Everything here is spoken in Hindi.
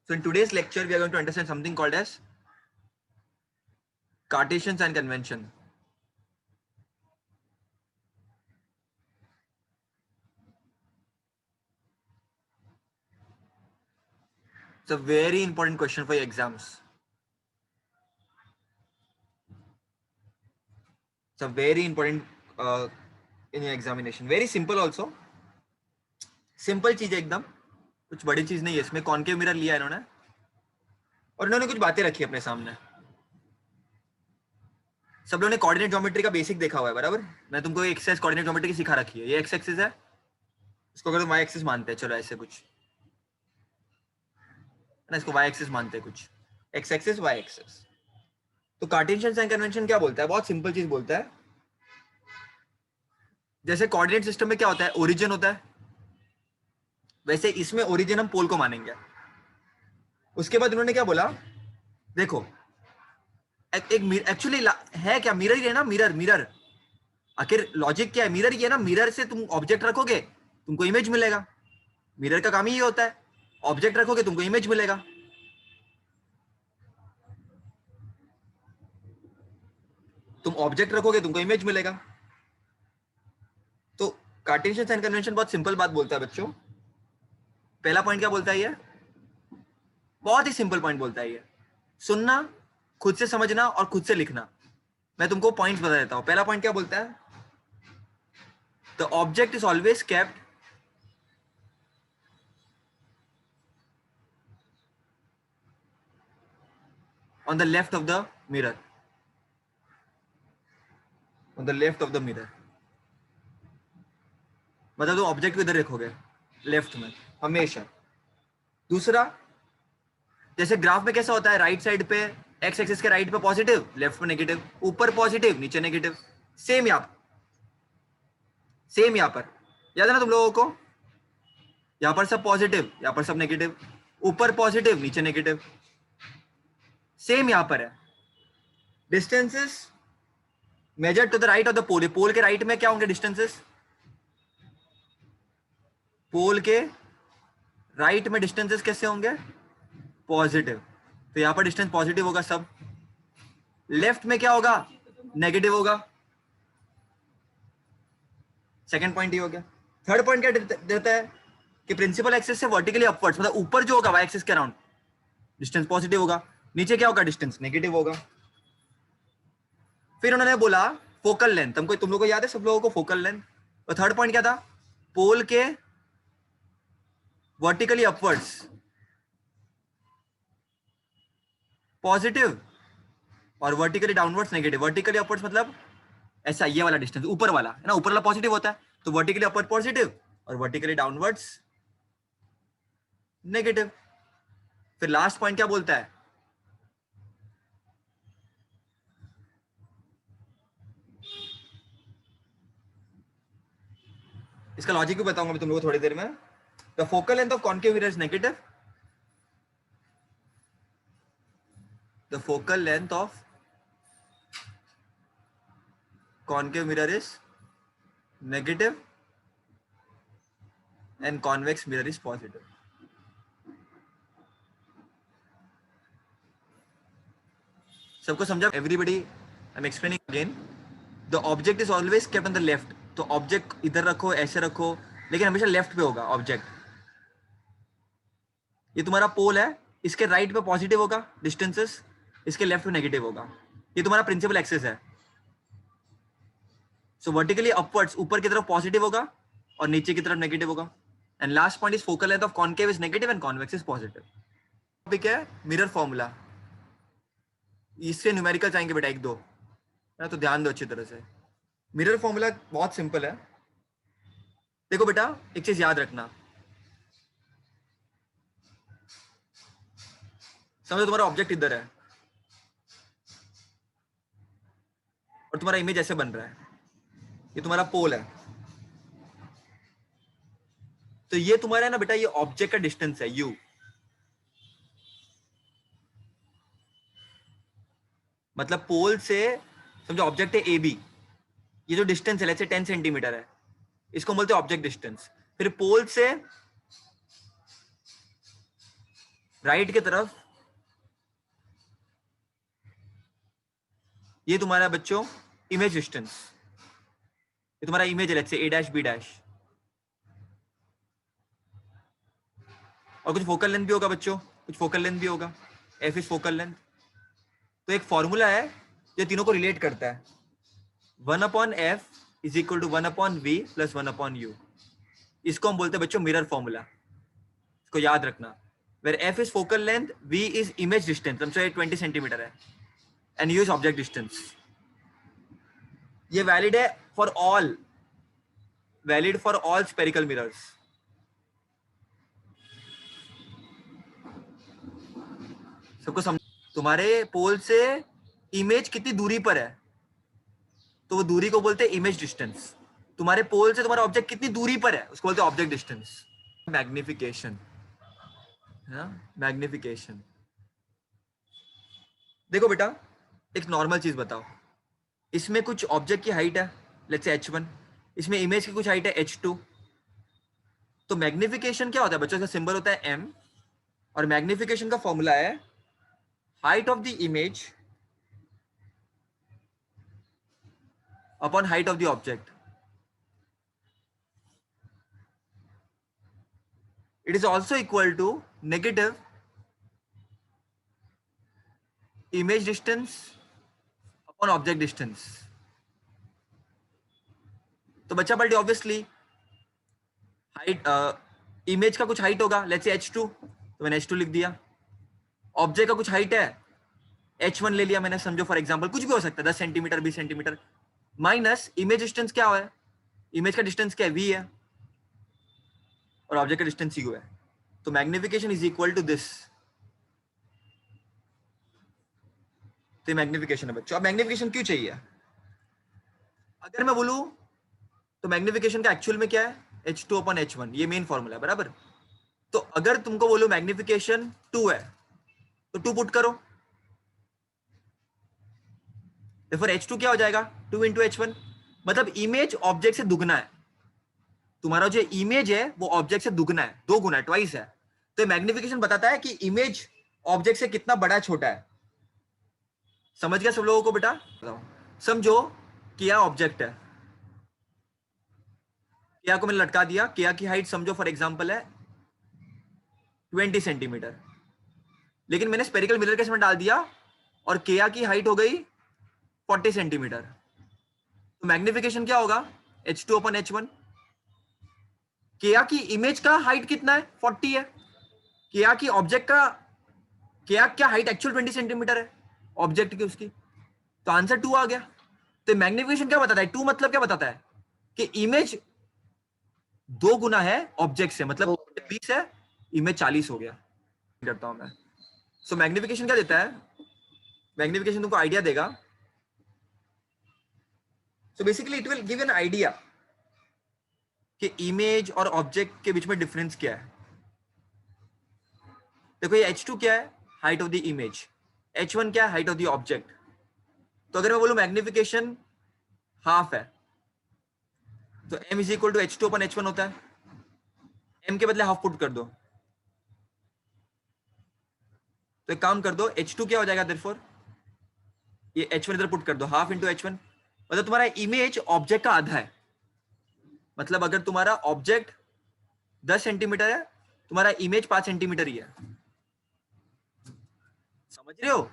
So in today's lecture, we are going to understand something called as Cartesians and convention. It's a very important question for your exams. It's a very important in your examination. Very simple also. Simple चीज है एकदम, कुछ बड़ी चीज नहीं है इसमें. कॉनकेव मिरर लिया है इन्होंने और इन्होंने कुछ बातें रखी अपने सामने. सब लोगों ने कोऑर्डिनेट ज्योमेट्री का बेसिक देखा हुआ है, बराबर. मैं तुमको एक्सरसाइज कोऑर्डिनेट ज्योमेट्री की सिखा रखी है. ये एक्स एक्सिस है, इसको अगर तुम वाई एक्सिस मानते हैं, चलो ऐसे कुछ ना, इसको वाई एक्सिस मानते हैं कुछ, एक्स एक्सिस वाई एक्सिस. तो कार्टेशियन साइन कन्वेंशन क्या बोलता है? बहुत सिंपल चीज बोलता है. जैसे कोऑर्डिनेट सिस्टम में क्या होता है, ओरिजिन होता है, वैसे इसमें ओरिजिन हम पोल को मानेंगे. उसके बाद उन्होंने क्या बोला, देखो एक एक्चुअली है क्या, मिरर ही है ना, मिरर. मिरर आखिर लॉजिक क्या है, मिरर ही है ना. मिरर से तुम ऑब्जेक्ट रखोगे, तुमको इमेज मिलेगा. मिरर का काम ही ये होता है, ऑब्जेक्ट रखोगे तुमको इमेज मिलेगा. तुम ऑब्जेक्ट रखोगे तुमको इमेज मिलेगा. तो कार्टेशियन साइन कन्वेंशन बहुत सिंपल बात बोलता है बच्चों. पहला पॉइंट क्या बोलता है ये, बहुत ही सिंपल पॉइंट बोलता है ये. सुनना, खुद से समझना और खुद से लिखना. मैं तुमको पॉइंट्स बता देता हूं. पहला पॉइंट क्या बोलता है, the object is always kept on the left of the mirror. On the left of the mirror मतलब तुम ऑब्जेक्ट को इधर रखोगे लेफ्ट में हमेशा. दूसरा, जैसे ग्राफ में कैसा होता है, राइट साइड पे एक्स एक्सिस के राइट पे पॉजिटिव, लेफ्ट पे नेगेटिव, ऊपर पॉजिटिव नीचे नेगेटिव. सेम यहाँ पर याद है ना तुम लोगों को, यहाँ पर सब पॉजिटिव, यहाँ पर सब नेगेटिव, ऊपर पॉजिटिव नीचे नेगेटिव. सेम यहाँ पर है. Distances measure to the right of the pole. Pole के राइट में क्या होंगे डिस्टेंसेस, पोल के राइट में डिस्टेंसेस कैसे होंगे, पॉजिटिव. तो यहां पर डिस्टेंस पॉजिटिव होगा सब. लेफ्ट में क्या होगा, नेगेटिव होगा. सेकंड पॉइंट ये हो गया. थर्ड पॉइंट क्या देता है कि प्रिंसिपल एक्सिस से वर्टिकली अपवर्ड्स, मतलब ऊपर जो होगा वाई एक्सिस के अराउंड डिस्टेंस पॉजिटिव होगा, नीचे क्या होगा, डिस्टेंस नेगेटिव होगा. फिर उन्होंने बोला फोकल लेंथ. तुम लोगों को याद है सब लोगों को फोकल लेंथ. और थर्ड पॉइंट क्या था, पोल के वर्टिकली अपवर्ड्स पॉजिटिव और vertically downwards negative. Vertically upwards मतलब ऐसा ये वाला डिस्टेंस ऊपर वाला है ना, ऊपर वाला पॉजिटिव होता है, तो वर्टिकली अपवर्ड पॉजिटिव और वर्टिकली डाउनवर्ड्स नेगेटिव. फिर लास्ट पॉइंट क्या बोलता है, इसका लॉजिक भी बताऊंगा मैं तुम लोगों को थोड़ी देर में. The focal length of concave mirror is negative. The focal length of concave mirror is negative and convex mirror is positive. सबको समझा? Everybody, I'm explaining again. The object is always kept on the left. तो ऑब्जेक्ट इधर रखो, ऐसे रखो, लेकिन हमेशा लेफ्ट पे होगा ऑब्जेक्ट. ये तुम्हारा पोल है, इसके राइट पे पॉजिटिव होगा डिस्टेंसेस, इसके लेफ्ट पे नेगेटिव होगा. ये तुम्हारा प्रिंसिपल एक्सिस है. सो वर्टिकली अपवर्ड्स ऊपर की तरफ पॉजिटिव होगा और नीचे की तरफ नेगेटिव होगा. And last point is focal length of concave is negative and convex is positive. Topic है मिरर फॉर्मूला. इससे न्यूमेरिकल्स आएंगे बेटा एक दो, है तो ध्यान दो अच्छी तरह से. मिरर फॉर्मूला बहुत सिंपल है. देखो बेटा एक चीज याद रखना, समझो तुम्हारा ऑब्जेक्ट इधर है और तुम्हारा इमेज ऐसे बन रहा है. ये तुम्हारा पोल है, तो ये तुम्हारा है ना बेटा, ये ऑब्जेक्ट का डिस्टेंस है यू. मतलब पोल से समझो ऑब्जेक्ट है ए बी, ये जो डिस्टेंस है लेट्स से 10 सेंटीमीटर है, इसको बोलते हैं ऑब्जेक्ट डिस्टेंस. फिर पोल से राइट की तरफ ये तुम्हारा बच्चों इमेज डिस्टेंस, ये तुम्हारा इमेज है, let's say A dash B dash, और कुछ फोकल लेंथ भी होगा बच्चों, कुछ फोकल लेंथ भी होगा, एफ इज फोकल लेंथ। तो एक फॉर्मूला है जो तीनों को रिलेट करता है, 1/f is equal to 1/v plus 1/u। इसको हम बोलते हैं बच्चों मिरर फॉर्मूला, इसको याद रखना। Where f is focal length, v is image distance, समझो ये 20 सेंटीमीटर है, and u is object distance. ये वैलिड है for all, valid for all spherical mirrors. सबको समझ, तुम्हारे पोल से इमेज कितनी दूरी पर है, तो वो दूरी को बोलते हैं इमेज डिस्टेंस। तुम्हारे पोल से तुम्हारा ऑब्जेक्ट कितनी दूरी पर है, उसको बोलते हैं ऑब्जेक्ट डिस्टेंस। Magnification, magnification. देखो बेटा, एक नॉर्मल चीज बताओ, इसमें कुछ ऑब्जेक्ट की हाइट है, लेट्स से h1, इसमें इमेज की कुछ हाइट है h2। तो मैग्निफिकेशन क्या होता है बच्चों, इसका सिंबल होता है m, और मैग्निफिकेशन का फॉर्मूला है height of the image upon height of the object. It is also equal to negative image distance upon object distance. तो बच्चा पलटी ऑब्वियसली हाइट, इमेज का कुछ हाइट होगा, लेट्स से h2, तो मैंने h2 लिख दिया। ऑब्जेक्ट का कुछ हाइट है, h1 ले लिया मैंने, समझो फॉर एग्जांपल कुछ भी हो सकता है, 10 centimetre 20 centimetre, minus image distance क्या है, इमेज का डिस्टेंस क्या है, v है, और ऑब्जेक्ट का डिस्टेंस u है। तो magnification is equal to this. तो मैग्निफिकेशन है बच्चों। अब मैग्निफिकेशन क्यों चाहिए, अगर मैं बोलूं तो मैग्निफिकेशन का एक्चुअल में क्या है, h2/h1, ये मेन फॉर्मूला है बराबर। तो अगर तुमको बोलो मैग्निफिकेशन 2 है, तो 2 पुट करो, फिर h2 क्या हो जाएगा, 2 इंटू h1, मतलब इमेज ऑब्जेक्ट से दुगना है। तुम्हारा जो इमेज है वो ऑब्जेक्ट से दुगना है, 2 गुना है, ट्वाइस है। तो मैग्निफिकेशन बताता है कि इमेज ऑब्जेक्ट से कितना बड़ा छोटा है। समझ गया सब लोगों को बेटा? समझो किया ऑब्जेक्ट है, किया को मैंने लटका दिया, किया की हाइट समझो फॉर एग्जांपल है 20 सेंटीमीटर, लेकिन मैंने स्पेरिकल मिरर के इसमें डाल दिया और किया की हाइट हो गई 40 सेंटीमीटर। तो मैग्निफिकेशन क्या होगा, h2/h1। किया की इमेज का हाइट कितना है, 40 है। किया की ऑब्जेक्ट का, किया क्या हाइट एक्चुअल 20 सेंटीमीटर है ऑब्जेक्ट की उसकी, तो आंसर 2 आ गया। तो मैग्निफिकेशन क्या बताता है, 2 मतलब क्या बताता है कि इमेज 2 गुना है ऑब्जेक्ट से, मतलब 20 है, इमेज 40 हो गया। करता हूं मैं। सो मैग्निफिकेशन क्या देता है, मैग्निफिकेशन तुमको आइडिया देगा। So basically it will give an idea कि इमेज और ऑब्जेक्ट के बीच में डिफरेंस क्या है। देखो ये h2 क्या है, height of the image, h1 क्या है, हाइट ऑफ द ऑब्जेक्ट। तो अगर मैं बोलूं मैग्निफिकेशन हाफ है, तो m is equal to h2/h1 होता है, m के बदले हाफ पुट कर दो। तो एक काम कर दो, h2 क्या हो जाएगा, देयरफॉर ये h1 इधर पुट कर दो, हाफ इंटू h1, मतलब तुम्हारा इमेज ऑब्जेक्ट का आधा है। मतलब अगर तुम्हारा ऑब्जेक्ट 10 सेंटीमीटर है, तुम्हारा इमेज 5 सेंटीमीटर ही है। समझ रहे हो?